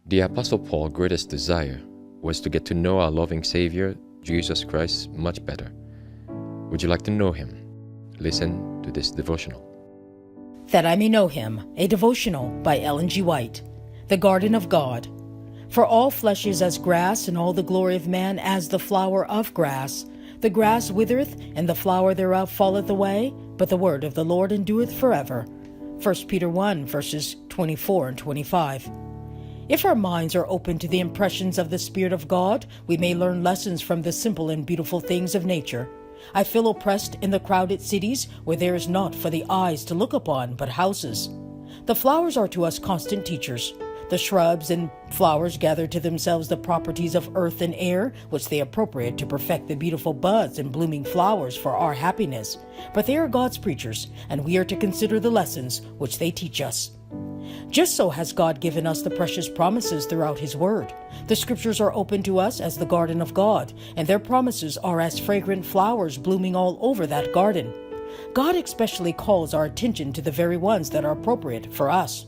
The Apostle Paul's greatest desire was to get to know our loving Savior, Jesus Christ, much better. Would you like to know him? Listen to this devotional. That I May Know Him, a devotional by Ellen G. White. The Garden of God. For all flesh is as grass, and all the glory of man as the flower of grass. The grass withereth, and the flower thereof falleth away, but the word of the Lord endureth forever. 1 Peter 1, verses 24 and 25. If our minds are open to the impressions of the Spirit of God, we may learn lessons from the simple and beautiful things of nature. I feel oppressed in the crowded cities where there is naught for the eyes to look upon but houses. The flowers are to us constant teachers. The shrubs and flowers gather to themselves the properties of earth and air, which they appropriate to perfect the beautiful buds and blooming flowers for our happiness. But they are God's preachers, and we are to consider the lessons which they teach us. Just so has God given us the precious promises throughout His Word. The Scriptures are open to us as the garden of God, and their promises are as fragrant flowers blooming all over that garden. God especially calls our attention to the very ones that are appropriate for us.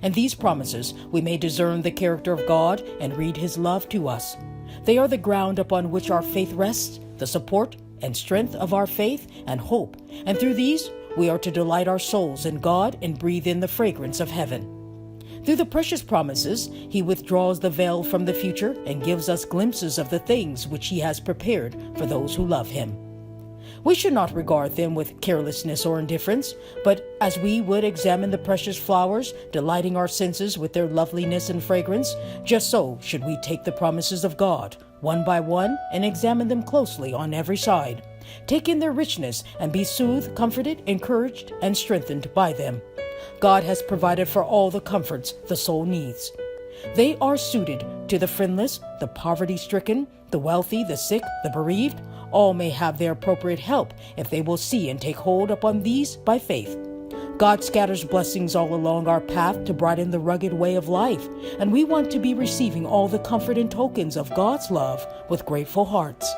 In these promises, we may discern the character of God and read His love to us. They are the ground upon which our faith rests, the support and strength of our faith and hope, and through these, we are to delight our souls in God and breathe in the fragrance of heaven. Through the precious promises, He withdraws the veil from the future and gives us glimpses of the things which He has prepared for those who love Him. We should not regard them with carelessness or indifference, but as we would examine the precious flowers, delighting our senses with their loveliness and fragrance, just so should we take the promises of God, one by one, and examine them closely on every side. Take in their richness and be soothed, comforted, encouraged, and strengthened by them. God has provided for all the comforts the soul needs. They are suited to the friendless, the poverty-stricken, the wealthy, the sick, the bereaved. All may have their appropriate help if they will see and take hold upon these by faith. God scatters blessings all along our path to brighten the rugged way of life, and we want to be receiving all the comfort and tokens of God's love with grateful hearts.